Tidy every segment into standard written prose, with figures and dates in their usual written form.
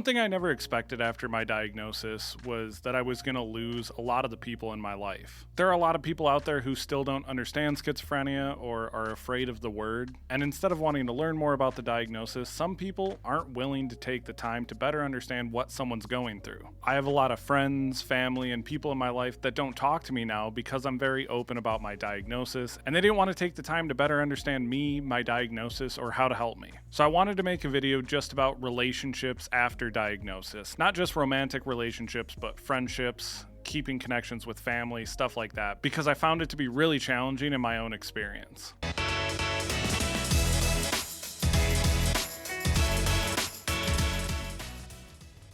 One thing I never expected after my diagnosis was that I was going to lose a lot of the people in my life. There are a lot of people out there who still don't understand schizophrenia or are afraid of the word, and instead of wanting to learn more about the diagnosis, some people aren't willing to take the time to better understand what someone's going through. I have a lot of friends, family, and people in my life that don't talk to me now because I'm very open about my diagnosis, and they didn't want to take the time to better understand me, my diagnosis, or how to help me. So I wanted to make a video just about relationships after diagnosis. Not just romantic relationships, but friendships, keeping connections with family, stuff like that, because I found it to be really challenging in my own experience.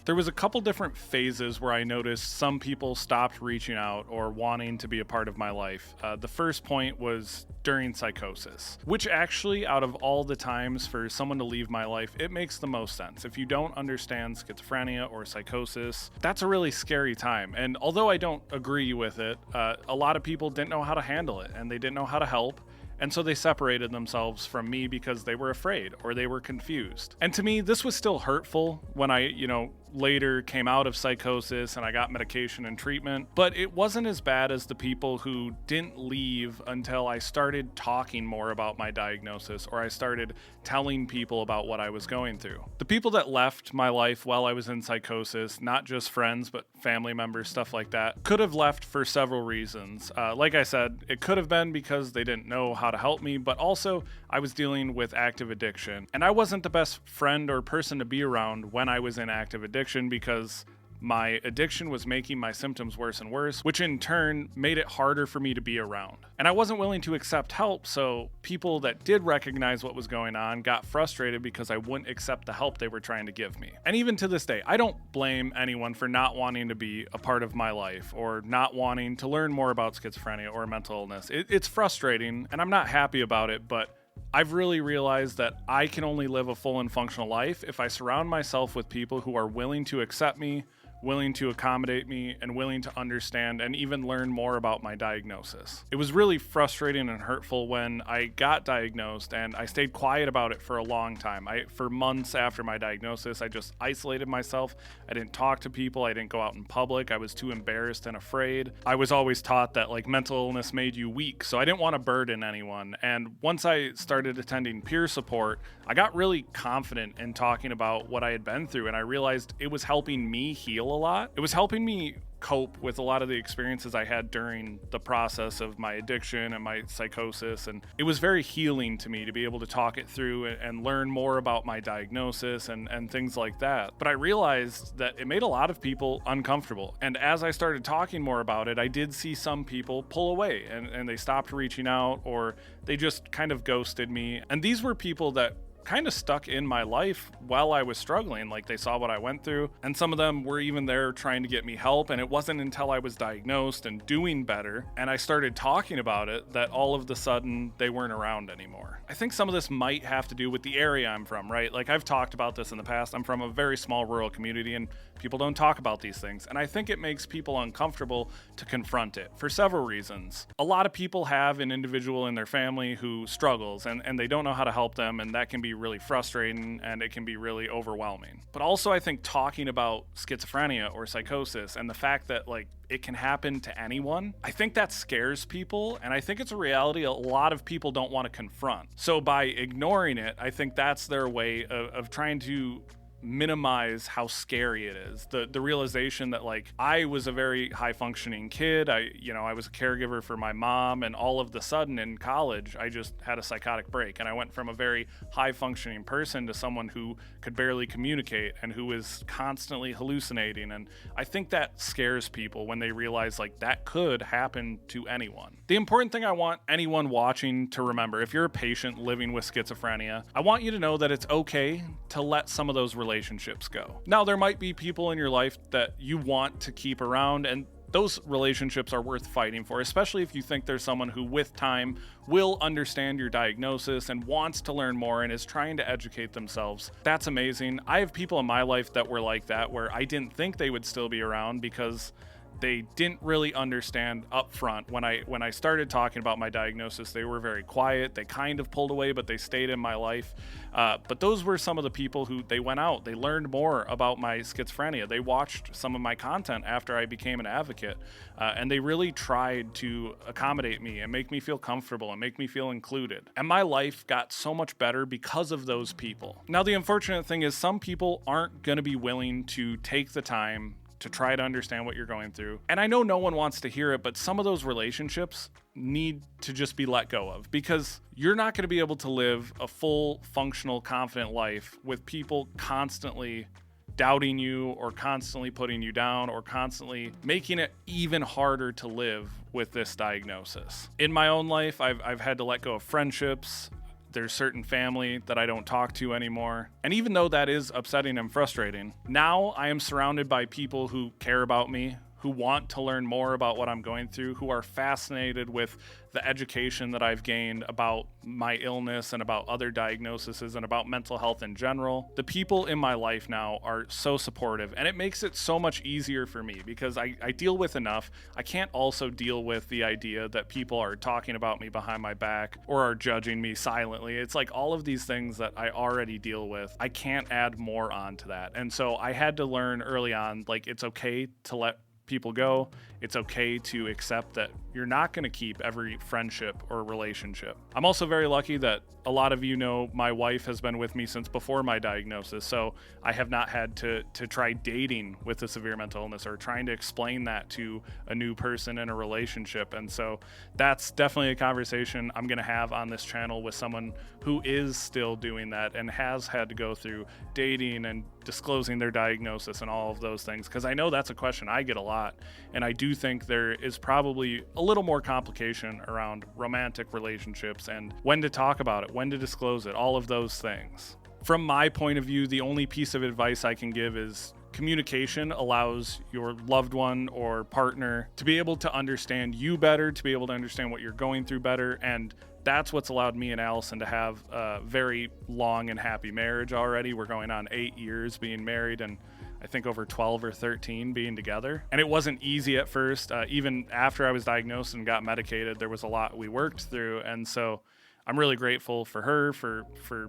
There was a couple different phases where I noticed some people stopped reaching out or wanting to be a part of my life. The first point was during psychosis, which actually, out of all the times for someone to leave my life, it makes the most sense. If you don't understand schizophrenia or psychosis, that's a really scary time. And although I don't agree with it, a lot of people didn't know how to handle it and they didn't know how to help. And so they separated themselves from me because they were afraid or they were confused. And to me, this was still hurtful when I, later came out of psychosis and I got medication and treatment, but it wasn't as bad as the people who didn't leave until I started talking more about my diagnosis or I started telling people about what I was going through. The people that left my life while I was in psychosis, not just friends, but family members, stuff like that, could have left for several reasons. Like I said, it could have been because they didn't know how to help me, but also I was dealing with active addiction. And I wasn't the best friend or person to be around when I was in active addiction because my addiction was making my symptoms worse and worse, which in turn made it harder for me to be around. And I wasn't willing to accept help, so people that did recognize what was going on got frustrated because I wouldn't accept the help they were trying to give me. And even to this day, I don't blame anyone for not wanting to be a part of my life or not wanting to learn more about schizophrenia or mental illness. It's frustrating, and I'm not happy about it, but I've really realized that I can only live a full and functional life if I surround myself with people who are willing to accept me, willing to accommodate me, and willing to understand and even learn more about my diagnosis. It was really frustrating and hurtful when I got diagnosed, and I stayed quiet about it for a long time. For months after my diagnosis, I just isolated myself. I didn't talk to people. I didn't go out in public. I was too embarrassed and afraid. I was always taught that mental illness made you weak, so I didn't want to burden anyone. And once I started attending peer support, I got really confident in talking about what I had been through, and I realized it was helping me heal a lot. It was helping me cope with a lot of the experiences I had during the process of my addiction and my psychosis, and it was very healing to me to be able to talk it through and learn more about my diagnosis and things like that. But I realized that it made a lot of people uncomfortable, and as I started talking more about it, I did see some people pull away and they stopped reaching out or they just kind of ghosted me. And these were people that kind of stuck in my life while I was struggling. They saw what I went through, and some of them were even there trying to get me help. And it wasn't until I was diagnosed and doing better and I started talking about it that all of the sudden they weren't around anymore. I think some of this might have to do with the area I'm from, right? I've talked about this in the past. I'm from a very small rural community and people don't talk about these things. And I think it makes people uncomfortable to confront it for several reasons. A lot of people have an individual in their family who struggles and they don't know how to help them, and that can be really frustrating and it can be really overwhelming. But also I think talking about schizophrenia or psychosis and the fact that it can happen to anyone, I think that scares people, and I think it's a reality a lot of people don't want to confront. So by ignoring it, I think that's their way of trying to minimize how scary it is. The realization that I was a very high functioning kid. I was a caregiver for my mom, and all of the sudden in college I just had a psychotic break and I went from a very high functioning person to someone who could barely communicate and who was constantly hallucinating. And I think that scares people when they realize that could happen to anyone. The important thing I want anyone watching to remember, if you're a patient living with schizophrenia, I want you to know that it's okay to let some of those relationships go. Now, there might be people in your life that you want to keep around, and those relationships are worth fighting for, especially if you think there's someone who with time will understand your diagnosis and wants to learn more and is trying to educate themselves. That's amazing. I have people in my life that were like that, where I didn't think they would still be around because they didn't really understand up front. When I started talking about my diagnosis, they were very quiet. They kind of pulled away, but they stayed in my life. But those were some of the people who they went out. They learned more about my schizophrenia. They watched some of my content after I became an advocate, and they really tried to accommodate me and make me feel comfortable and make me feel included. And my life got so much better because of those people. Now, the unfortunate thing is some people aren't going to be willing to take the time to try to understand what you're going through. And I know no one wants to hear it, but some of those relationships need to just be let go of, because you're not going to be able to live a full, functional, confident life with people constantly doubting you or constantly putting you down or constantly making it even harder to live with this diagnosis. In my own life, I've had to let go of friendships. There's certain family that I don't talk to anymore. And even though that is upsetting and frustrating, now I am surrounded by people who care about me, who want to learn more about what I'm going through, who are fascinated with the education that I've gained about my illness and about other diagnoses and about mental health in general. The people in my life now are so supportive, and it makes it so much easier for me because I deal with enough. I can't also deal with the idea that people are talking about me behind my back or are judging me silently. It's like all of these things that I already deal with. I can't add more onto that. And so I had to learn early on, like, it's okay to let people go. It's okay to accept that you're not going to keep every friendship or relationship. I'm also very lucky that a lot of you know my wife has been with me since before my diagnosis, so I have not had to try dating with a severe mental illness or trying to explain that to a new person in a relationship. And so that's definitely a conversation I'm going to have on this channel with someone who is still doing that and has had to go through dating and disclosing their diagnosis and all of those things, because I know that's a question I get a lot, and I do think there is probably a little more complication around romantic relationships and when to talk about it, when to disclose it, all of those things. From my point of view, the only piece of advice I can give is communication allows your loved one or partner to be able to understand you better, to be able to understand what you're going through better, and that's what's allowed me and Allison to have a very long and happy marriage already. We're going on 8 years being married, and I think over 12 or 13 being together. And it wasn't easy at first. Even after I was diagnosed and got medicated, there was a lot we worked through. And so I'm really grateful for her for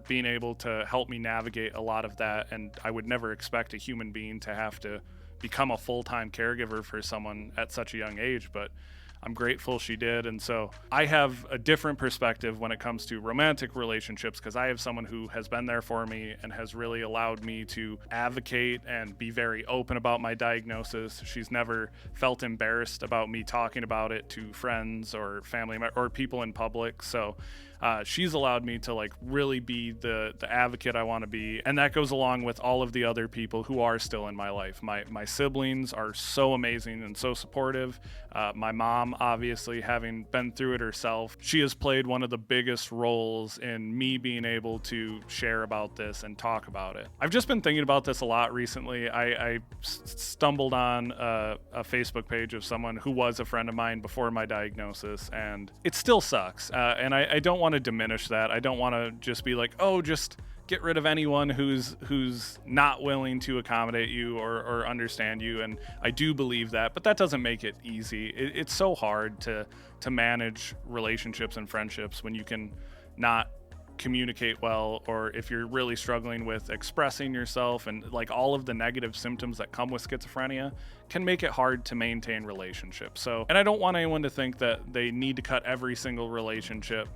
being able to help me navigate a lot of that. And I would never expect a human being to have to become a full-time caregiver for someone at such a young age, but I'm grateful she did. And so I have a different perspective when it comes to romantic relationships, because I have someone who has been there for me and has really allowed me to advocate and be very open about my diagnosis. She's never felt embarrassed about me talking about it to friends or family or people in public. So she's allowed me to really be the advocate I want to be. And that goes along with all of the other people who are still in my life. My siblings are so amazing and so supportive. My mom, obviously, having been through it herself, she has played one of the biggest roles in me being able to share about this and talk about it. I've just been thinking about this a lot recently. I stumbled on a Facebook page of someone who was a friend of mine before my diagnosis, and it still sucks. And I don't want to diminish that. I don't want to just be like, oh, just get rid of anyone who's not willing to accommodate you or understand you. And I do believe that, but that doesn't make it easy. It's so hard to manage relationships and friendships when you can not communicate well, or if you're really struggling with expressing yourself, and all of the negative symptoms that come with schizophrenia can make it hard to maintain relationships. So, and I don't want anyone to think that they need to cut every single relationship,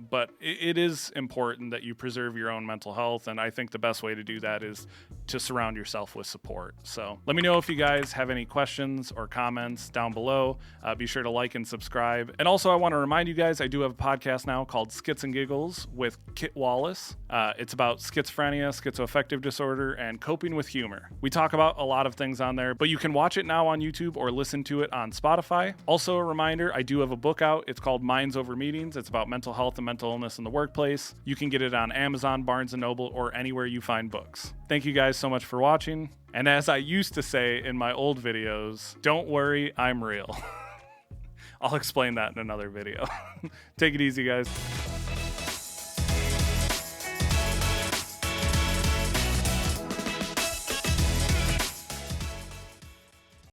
but it is important that you preserve your own mental health, and I think the best way to do that is to surround yourself with support. So let me know if you guys have any questions or comments down below. Be sure to like and subscribe. And also, I want to remind you guys, I do have a podcast now called Skits and Giggles with Kit Wallace. It's about schizophrenia, schizoaffective disorder, and coping with humor. We talk about a lot of things on there, but you can watch it now on YouTube or listen to it on Spotify. Also, a reminder, I do have a book out. It's called Minds Over Meetings. It's about mental health and mental illness in the workplace. You can get it on Amazon, Barnes & Noble, or anywhere you find books. Thank you guys so much for watching. And as I used to say in my old videos, don't worry, I'm real. I'll explain that in another video. Take it easy, guys.